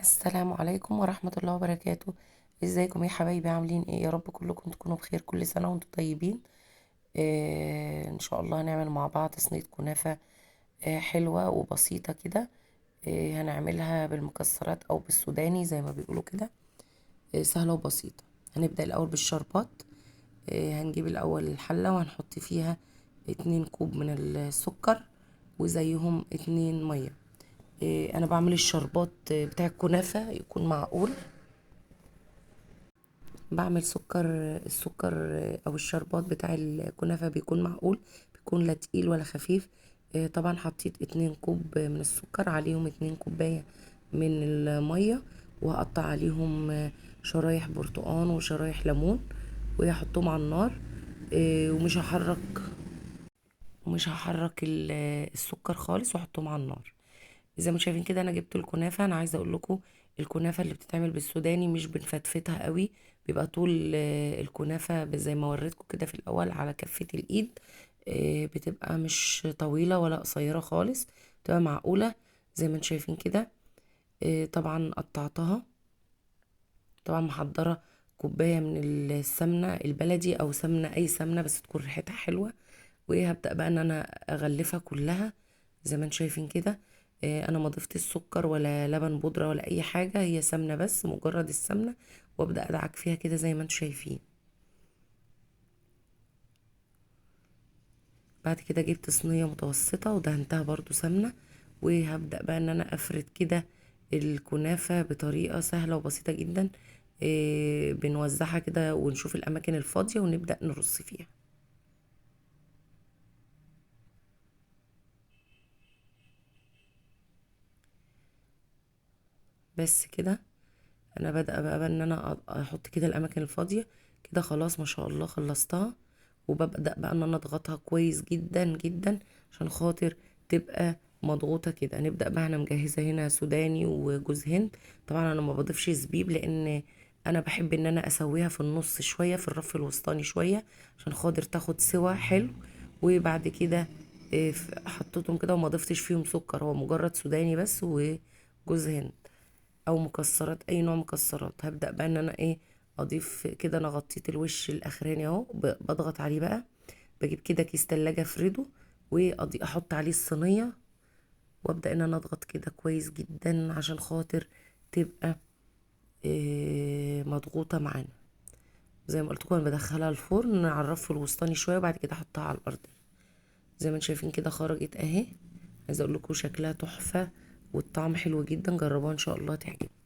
السلام عليكم ورحمة الله وبركاته. ازيكم يا حبايبي؟ عاملين ايه؟ يا رب كلكم تكونوا بخير. كل سنة وانتم طيبين. ان شاء الله هنعمل مع بعض صينية كنافة حلوة وبسيطة كده. هنعملها بالمكسرات او بالسوداني زي ما بيقولوا كده. سهلة وبسيطة. هنبدأ الأول بالشربات. هنجيب الأول الحلة وهنحط فيها 2 كوب من السكر، وزيهم 2 مية. انا بعمل الشربات بتاع الكنافة يكون معقول. بعمل السكر او الشربات بتاع الكنافة بيكون معقول، بيكون لا تقيل ولا خفيف. طبعا حطيت 2 كوب من السكر، عليهم 2 كوباية من المية، وهقطع عليهم شرايح برتقان وشرايح ليمون، وهحطهم على النار. ومش هحرك السكر خالص، واحطهم على النار. زي ما شايفين كده انا جبت الكنافه. انا عايزه اقول لكم الكنافه اللي بتتعمل بالسوداني مش بنفتفتها قوي، بيبقى طول الكنافه زي ما وريتكم كده في الاول على كفه الايد. بتبقى مش طويله ولا قصيره خالص، بتبقى معقوله زي ما انتم شايفين كده. طبعا قطعتها. طبعا محضره كوبايه من السمنه البلدي او سمنه، اي سمنه بس تكون ريحتها حلوه. وهبدأ بقى ان انا اغلفها كلها زي ما انتم شايفين كده. انا ما ضفت السكر ولا لبن بودرة ولا اي حاجة، هي سمنة بس، مجرد السمنة. وابدأ ادعك فيها كده زي ما انتم شايفين. بعد كده جبت صينية متوسطة ودهنتها برضو سمنة، وهبدأ بقى ان انا افرد كده الكنافة بطريقة سهلة وبسيطة جدا. بنوزعها كده ونشوف الاماكن الفاضية ونبدأ نرص فيها. بس كده انا بادئه بقى ان انا احط كده الاماكن الفاضيه كده. خلاص ما شاء الله خلصتها. وببدا بقى ان انا اضغطها كويس جدا جدا عشان خاطر تبقى مضغوطه كده. نبدا بقى. انا مجهزه هنا سوداني وجوز هند. طبعا انا ما بضيفش زبيب لان انا بحب ان انا اسويها في النص شويه، في الرف الوسطاني شويه، عشان خاطر تاخد سوا حلو. وبعد كده حطيتهم كده وما ضفتش فيهم سكر، هو مجرد سوداني بس وجوز هند او مكسرات، اي نوع مكسرات. هبدأ بقى ان انا اضيف كده. انا غطيت الوش الاخراني اهو، بضغط عليه بقى. بجيب كده كيس تلاجة افرده احط عليه الصينية، وابدأ ان انا اضغط كده كويس جدا عشان خاطر تبقى مضغوطة معانا. زي ما قلت لكم انا بدخلها الفرن على الرف الوسطاني شوية، وبعد كده احطها على الارض. زي ما انتم شايفين كده خرجت اهي. عايزه اقول لكم شكلها تحفة والطعم حلو جدا. جربوها ان شاء الله تعجبكم.